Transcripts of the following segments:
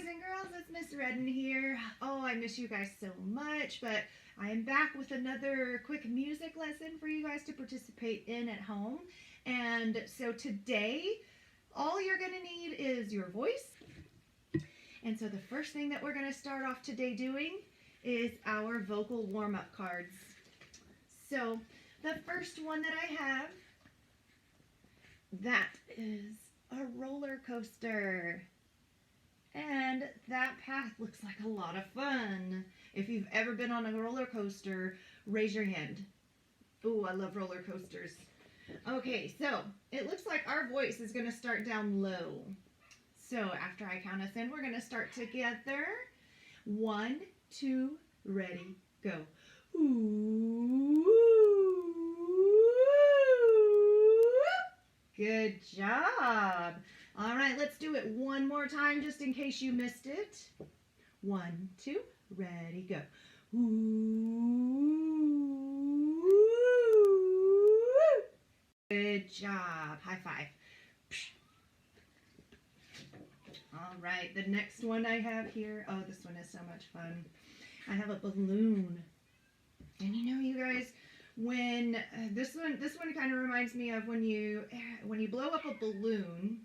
and girls, it's Miss Redden here. Oh, I miss you guys so much, but I am back with another quick music lesson for you guys to participate in at home. And so today, all you're going to need is your voice. And so the first thing that we're going to start off today doing is our vocal warm-up cards. So the first one that I have, that is a roller coaster. And that path looks like a lot of fun. If you've ever been on a roller coaster, raise your hand. Ooh, I love roller coasters. Okay, so it looks like our voice is going to start down low. So after I count us in, we're going to start together. 1, 2, ready, go. Ooh. Good job. All right, let's do it one more time just in case you missed it. 1, 2, ready, go. Ooh. Good job. High five. All right, the next one I have here. Oh, this one is so much fun. I have a balloon. And you know, you guys, when this one kind of reminds me of when you blow up a balloon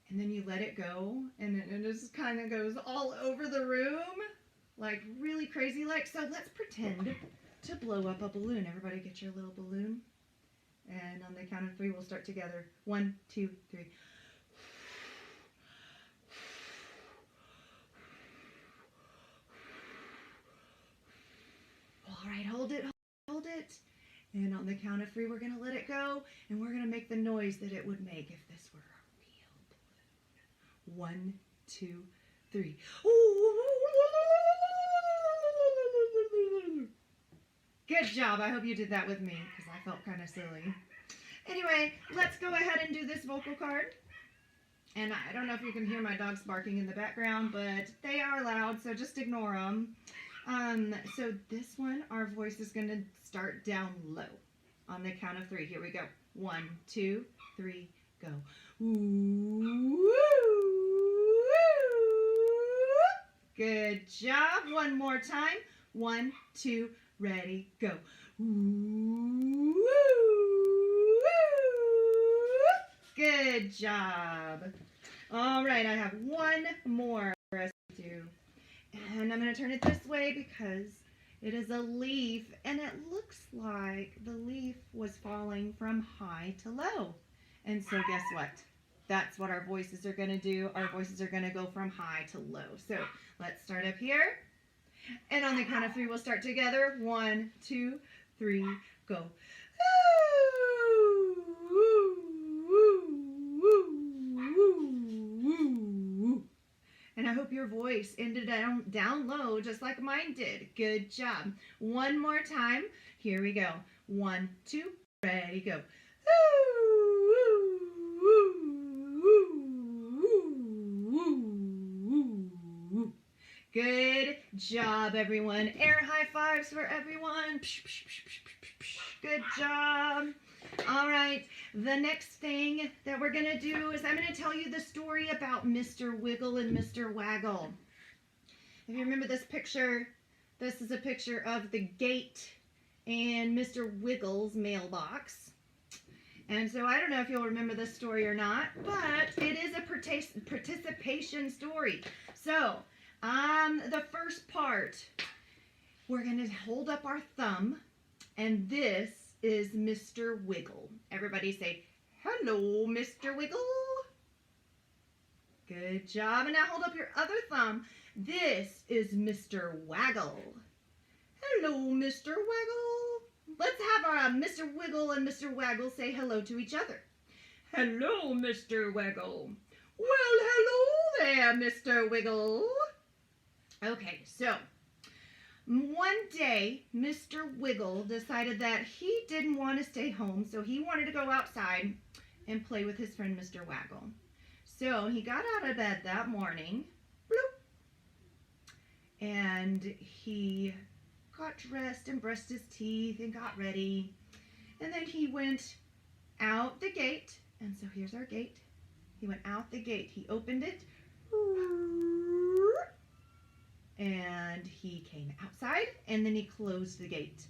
and then you let it go and it just kind of goes all over the room, like really crazy like. So let's pretend to blow up a balloon. Everybody get your little balloon. And on the count of 3, we'll start together. 1, 2, 3. All right, hold it, hold it. And on the count of 3, we're going to let it go. And we're going to make the noise that it would make if this were a real balloon. 1, 2, 3. Good job. I hope you did that with me because I felt kind of silly. Anyway, let's go ahead and do this vocal card. And I don't know if you can hear my dogs barking in the background, but they are loud, so just ignore them. So this one, our voice is going to start down low. On the count of 3, here we go. 1, 2, 3, go. Ooh. Good job. One more time. 1, 2, ready, go. Ooh. Good job. All right, I have one more for us to do. And I'm going to turn it this way because it is a leaf, and it looks like the leaf was falling from high to low. And so guess what? That's what our voices are going to do. Our voices are going to go from high to low. So let's start up here. And on the count of 3, we'll start together. 1, 2, 3, go. And I hope your voice ended down low just like mine did. Good job. One more time. Here we go. 1, 2, ready, go. Good job, everyone. Air high fives for everyone. Good job. All right, the next thing that we're going to do is I'm going to tell you the story about Mr. Wiggle and Mr. Waggle. If you remember this picture, this is a picture of the gate and Mr. Wiggle's mailbox. And so I don't know if you'll remember this story or not, but it is a participation story. So the first part, we're going to hold up our thumb, and this is Mr. Wiggle. Everybody say, hello, Mr. Wiggle. Good job. And now hold up your other thumb. This is Mr. Waggle. Hello, Mr. Waggle. Let's have our Mr. Wiggle and Mr. Waggle say hello to each other. Hello, Mr. Waggle. Well, hello there, Mr. Wiggle. Okay, so one day, Mr. Wiggle decided that he didn't want to stay home, so he wanted to go outside and play with his friend Mr. Waggle. So he got out of bed that morning, bloop, and he got dressed and brushed his teeth and got ready. And then he went out the gate, and so here's our gate. He went out the gate. He opened it. And he came outside, and then he closed the gate.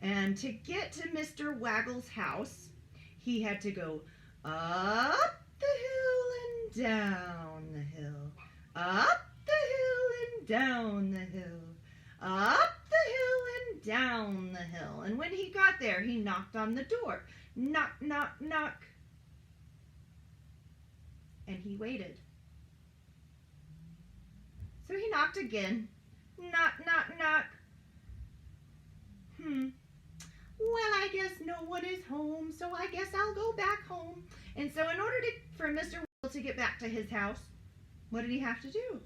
And to get to Mr. Waggle's house, he had to go up the hill and down the hill, up the hill and down the hill, up the hill and down the hill. And when he got there, he knocked on the door. Knock, knock, knock. And he waited. So he knocked again. Knock, knock, knock. Well, I guess no one is home, so I guess I'll go back home. And so in order for Mr. Wiggle to get back to his house, what did he have to do?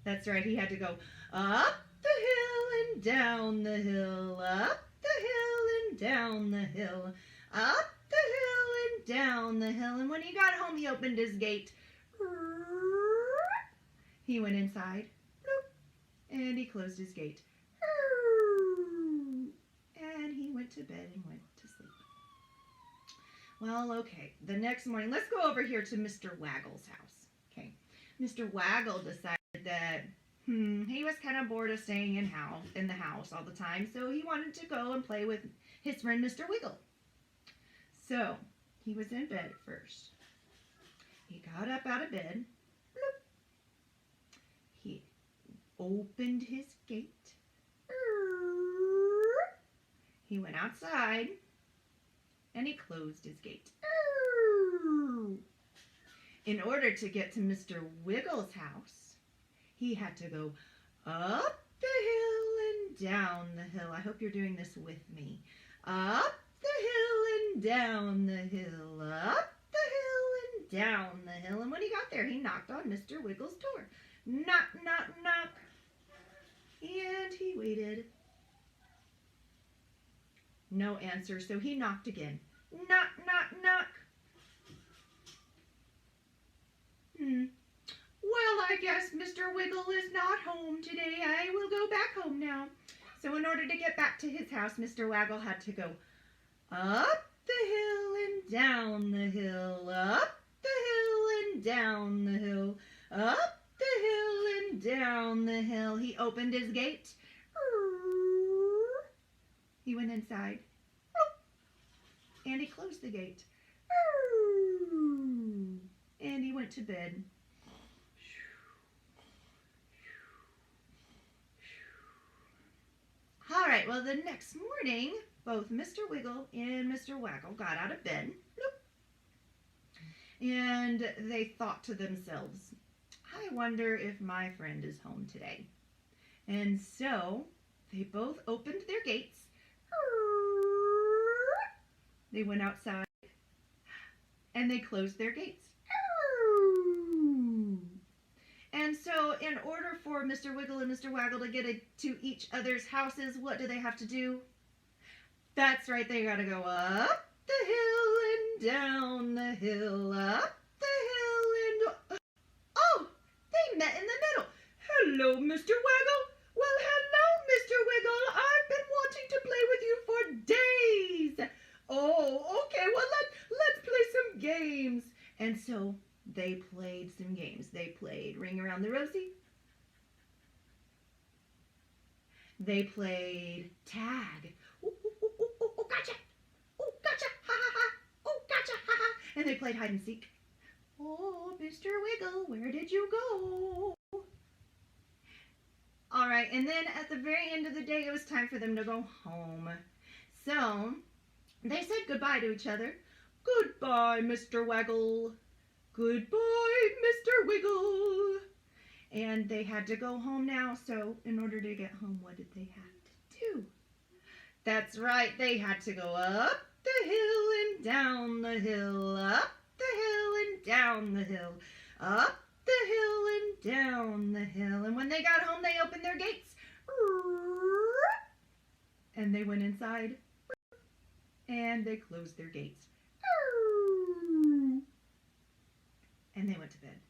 That's right, he had to go up the hill and down the hill, up the hill and down the hill, up the hill and down the hill. And when he got home, he opened his gate. He went inside, and he closed his gate. And he went to bed and went to sleep. Well, okay, the next morning, let's go over here to Mr. Waggle's house. Okay, Mr. Waggle decided that he was kind of bored of staying in the house all the time, so he wanted to go and play with his friend Mr. Wiggle. So he was in bed at first. He got up out of bed. Bloop. He opened his gate. He went outside and he closed his gate. In order to get to Mr. Wiggle's house, he had to go up the hill and down the hill. I hope you're doing this with me. Up the hill and down the hill, up the hill and down the hill. And when he got there, he knocked on Mr. Wiggle's door. Knock, knock, knock. And he waited. No answer, so he knocked again. Knock, knock, knock. Well, I guess Mr. Wiggle is not home today. I will go back home now. So in order to get back to his house, Mr. Waggle had to go up the hill and down the hill, up the hill and down the hill, up the hill and down the hill. He opened his gate. He went inside, and he closed the gate, and he went to bed. All right, well, the next morning, both Mr. Wiggle and Mr. Waggle got out of bed, and they thought to themselves, I wonder if my friend is home today. And so they both opened their gates. They went outside and they closed their gates. And so in order for Mr. Wiggle and Mr. Waggle to get to each other's houses, what do they have to do? That's right, they gotta go up the hill and down the hill, up the hill and... Oh, they met in the middle. Hello, Mr. Waggle. Well, hello, Mr. Wiggle. I've been wanting to play with you for days. Oh, okay, well, let's play some games. And so they played some games. They played Ring Around the Rosie. They played tag. Ooh, ooh, ooh, ooh, ooh, ooh, gotcha. Oh, gotcha. Ha, ha, ha. Oh, gotcha. Ha, ha. And they played hide and seek. Oh, Mr. Wiggle, where did you go? All right, and then at the very end of the day, it was time for them to go home. So they said goodbye to each other. Goodbye, Mr. Waggle. Goodbye, Mr. Wiggle. And they had to go home now, so in order to get home, what did they have to do? That's right, they had to go up the hill and down the hill, up the hill and down the hill, up the hill and down the hill. And when they got home, they opened their gates. And they went inside. And they closed their gates. And they went to bed.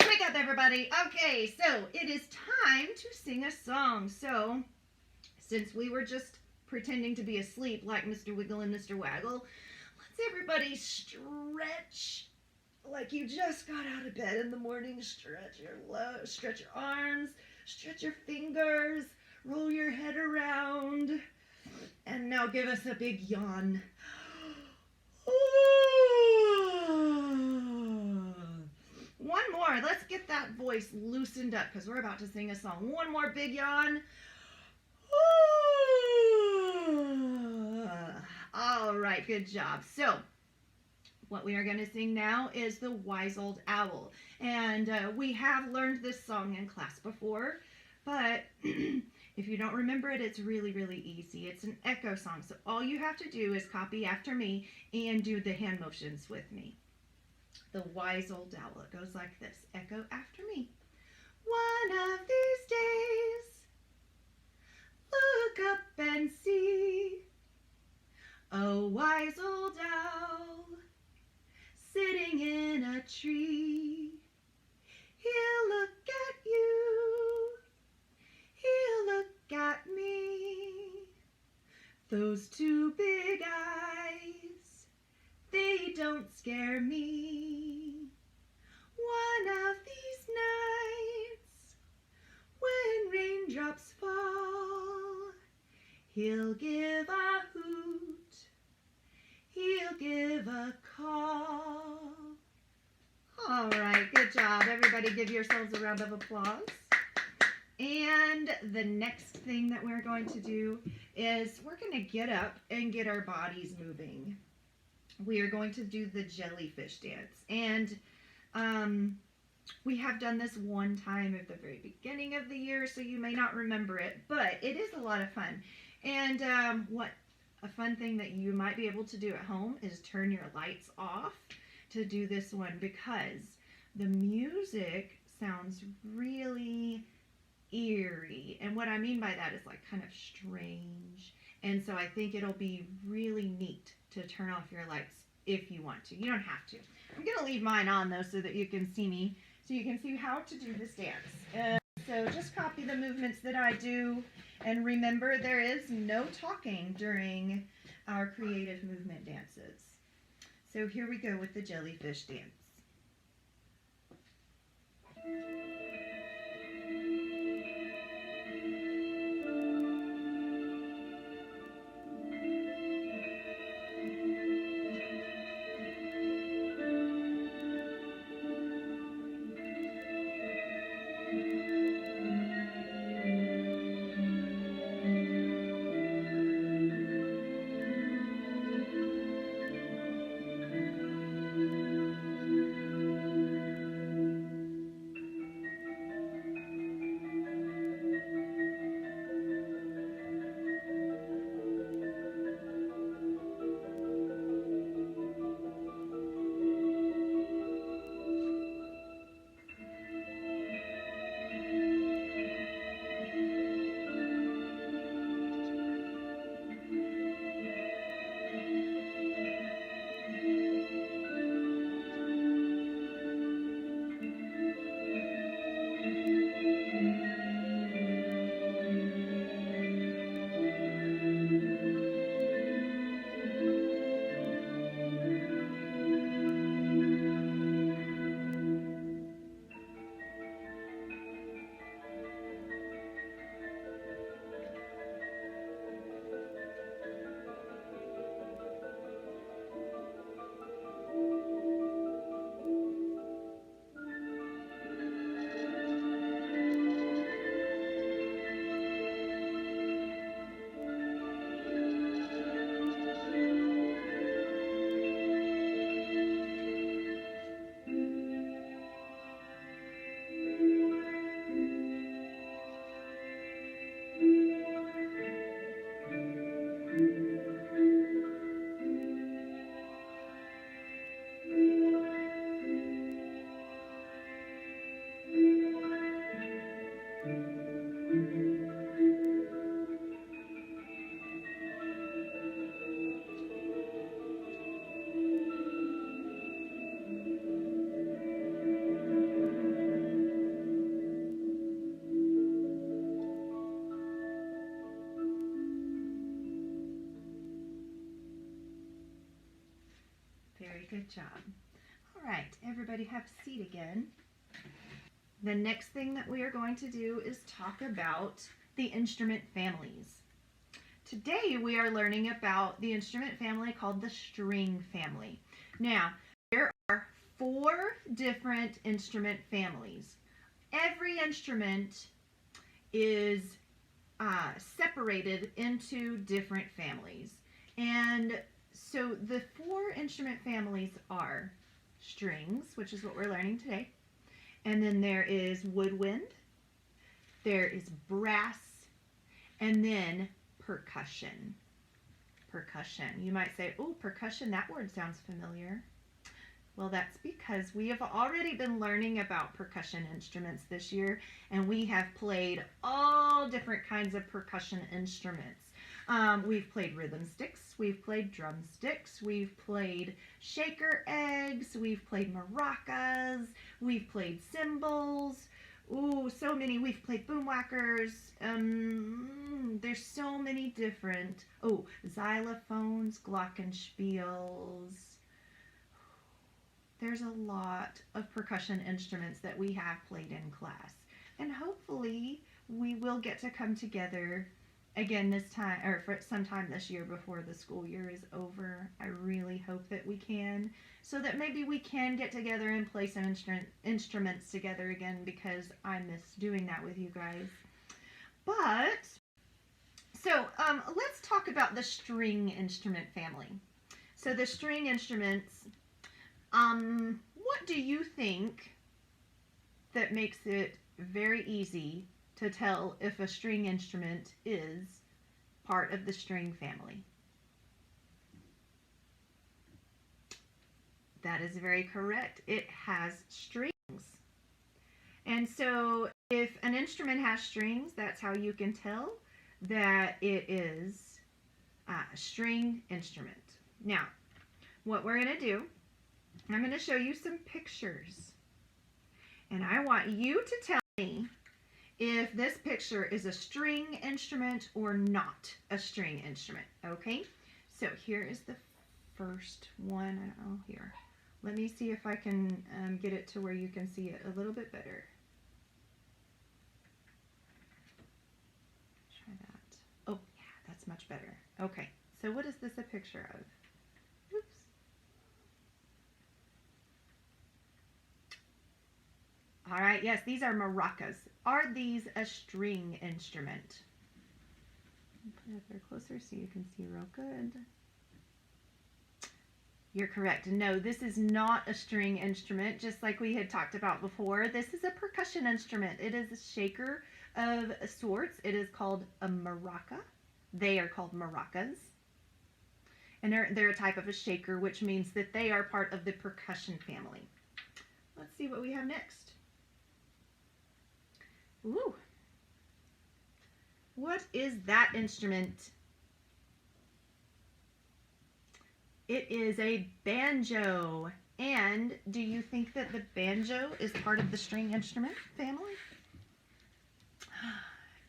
Wake up, everybody. Okay, so it is time to sing a song. So, since we were just pretending to be asleep like Mr. Wiggle and Mr. Waggle. Let's everybody stretch like you just got out of bed in the morning. Stretch your arms, stretch your fingers, roll your head around, and now give us a big yawn. One more. Let's get that voice loosened up because we're about to sing a song. One more big yawn. All right, good job. So, what we are going to sing now is The Wise Old Owl. And we have learned this song in class before, but if you don't remember it, it's really, really easy. It's an echo song, so all you have to do is copy after me and do the hand motions with me. The Wise Old Owl. It goes like this. Echo after me. One of these days, look up and see a wise old owl sitting in a tree. He'll look at you, he'll look at me. Those two big eyes, they don't scare me. One of these nights, when raindrops fall, he'll give a hoot, he'll give a call. All right, good job. Everybody give yourselves a round of applause. And the next thing that we're going to do is we're going to get up and get our bodies moving. We are going to do the jellyfish dance. And we have done this one time at the very beginning of the year, so you may not remember it, but it is a lot of fun. And what a fun thing that you might be able to do at home is turn your lights off to do this one, because the music sounds really eerie. And what I mean by that is like kind of strange. And so I think it'll be really neat to turn off your lights if you want to. You don't have to. I'm going to leave mine on though so that you can see me, so you can see how to do this dance. So just copy the movements that I do, and remember there is no talking during our creative movement dances. So here we go with the jellyfish dance. good job. All right, everybody have a seat again. The next thing that we are going to do is talk about the instrument families. Today we are learning about the instrument family called the string family. Now, there are 4 different instrument families. Every instrument is separated into different families. And so the 4 instrument families are strings, which is what we're learning today. And then there is woodwind, there is brass, and then percussion. Percussion. You might say, oh, percussion, that word sounds familiar. Well, that's because we have already been learning about percussion instruments this year, and we have played all different kinds of percussion instruments. We've played rhythm sticks, we've played drumsticks, we've played shaker eggs, we've played maracas, we've played cymbals. Ooh, so many. We've played boom whackers. There's so many different. Oh, xylophones, glockenspiels. There's a lot of percussion instruments that we have played in class. And hopefully we will get to come together again this time, or for sometime this year before the school year is over. I really hope that we can, so that maybe we can get together and play some instruments together again, because I miss doing that with you guys. But, so let's talk about the string instrument family. So the string instruments, what do you think that makes it very easy to tell if a string instrument is part of the string family? That is very correct. It has strings. And so if an instrument has strings, that's how you can tell that it is a string instrument. Now, what we're going to do, I'm going to show you some pictures. And I want you to tell me if this picture is a string instrument or not a string instrument, okay? So here is the first one. Oh, here. Let me see if I can get it to where you can see it a little bit better. Try that. Oh, yeah, that's much better. Okay, so what is this a picture of? Oops. All right, yes, these are maracas. Are these a string instrument? Put it there closer so you can see real good. You're correct. No, this is not a string instrument, just like we had talked about before. This is a percussion instrument. It is a shaker of sorts. It is called a maraca. They are called maracas. And they're a type of a shaker, which means that they are part of the percussion family. Let's see what we have next. Ooh. What is that instrument? It is a banjo. And do you think that the banjo is part of the string instrument family?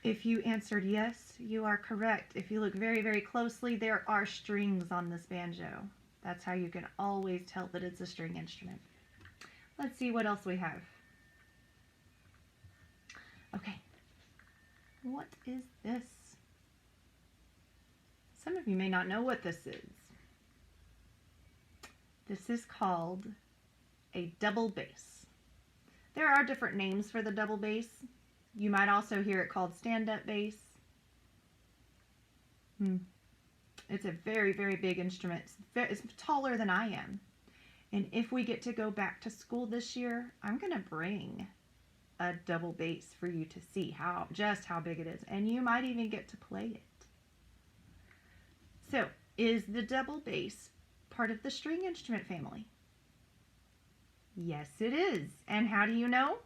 If you answered yes, you are correct. If you look very, very closely, there are strings on this banjo. That's how you can always tell that it's a string instrument. Let's see what else we have. Okay, what is this? Some of you may not know what this is. This is called a double bass. There are different names for the double bass. You might also hear it called stand-up bass. It's a very, very big instrument. It's taller than I am. And if we get to go back to school this year, I'm going to bring a double bass for you to see just how big it is. And you might even get to play it. So, is the double bass part of the string instrument family? Yes, it is. And how do you know?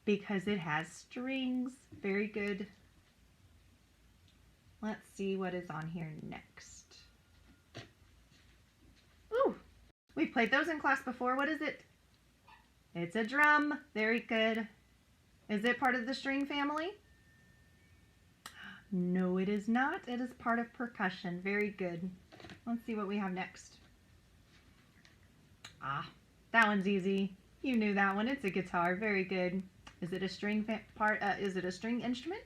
Because it has strings. Very good. Let's see what is on here next. Ooh, we've played those in class before. What is it? It's a drum. Very good. Is it part of the string family? No, it is not. It is part of percussion. Very good. Let's see what we have next. Ah, that one's easy. You knew that one. It's a guitar. Very good. Is it a string is it a string instrument?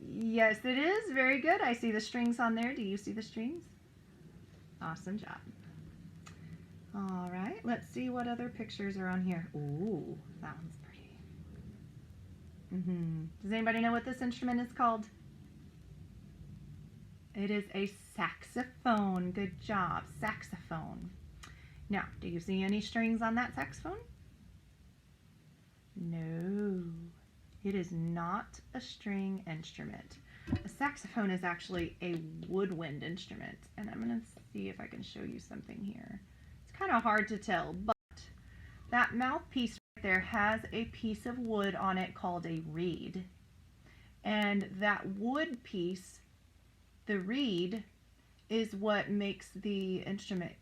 Yes, it is. Very good. I see the strings on there. Do you see the strings? Awesome job. All right, let's see what other pictures are on here. Ooh, that one's pretty. Does anybody know what this instrument is called? It is a saxophone. Good job, saxophone. Now, do you see any strings on that saxophone? No, it is not a string instrument. A saxophone is actually a woodwind instrument, and I'm going to see if I can show you something here. It's kind of hard to tell, but that mouthpiece right there has a piece of wood on it called a reed, and that wood piece, the reed, is what makes the instrument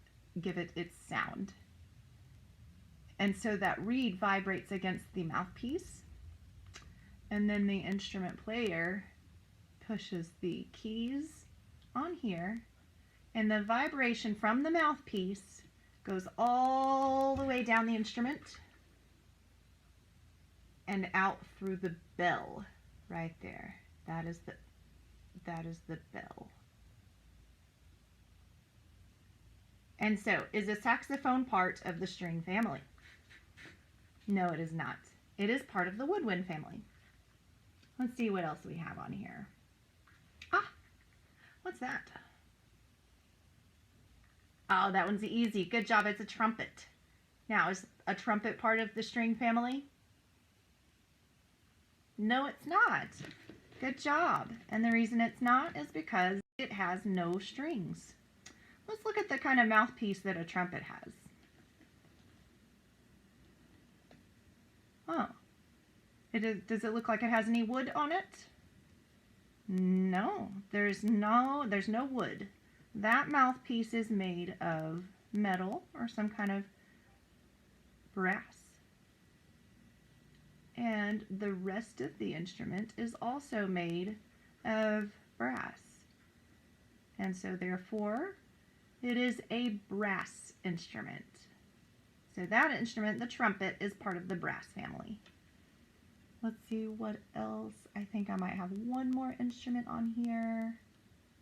give it its sound. And so that reed vibrates against the mouthpiece, and then the instrument player pushes the keys on here, and the vibration from the mouthpiece goes all the way down the instrument and out through the bell right there. That is the bell. And so, is a saxophone part of the string family? No, it is not. It is part of the woodwind family. Let's see what else we have on here. Ah, what's that? Oh, that one's easy. Good job. It's a trumpet. Now, is a trumpet part of the string family? No, it's not. Good job. And the reason it's not is because it has no strings. Let's look at the kind of mouthpiece that a trumpet has. Oh. Does it look like it has any wood on it? No, there's no wood. That mouthpiece is made of metal or some kind of brass. And the rest of the instrument is also made of brass. And so therefore, it is a brass instrument. So that instrument, the trumpet, is part of the brass family. Let's see what else. I think I might have one more instrument on here.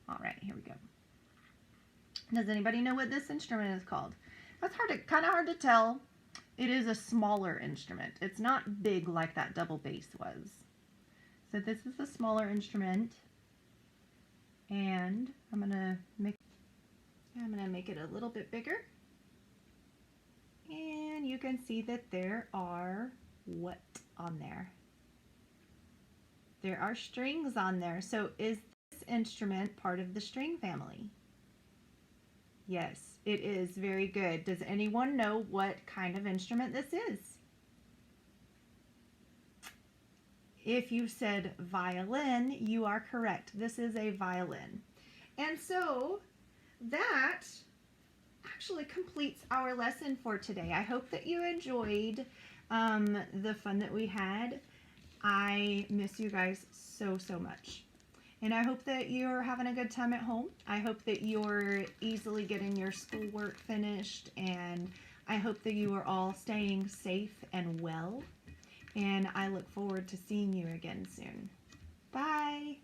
All right, here we go. Does anybody know what this instrument is called? That's kind of hard to tell. It is a smaller instrument. It's not big like that double bass was. So this is a smaller instrument, and I'm gonna make it a little bit bigger. And you can see that there are what on there? There are strings on there. So is this instrument part of the string family? Yes, it is. Very good. Does anyone know what kind of instrument this is? If you said violin, you are correct. This is a violin. And so that actually completes our lesson for today. I hope that you enjoyed the fun that we had. I miss you guys so much. And I hope that you're having a good time at home. I hope that you're easily getting your schoolwork finished, and I hope that you are all staying safe and well. And I look forward to seeing you again soon. Bye!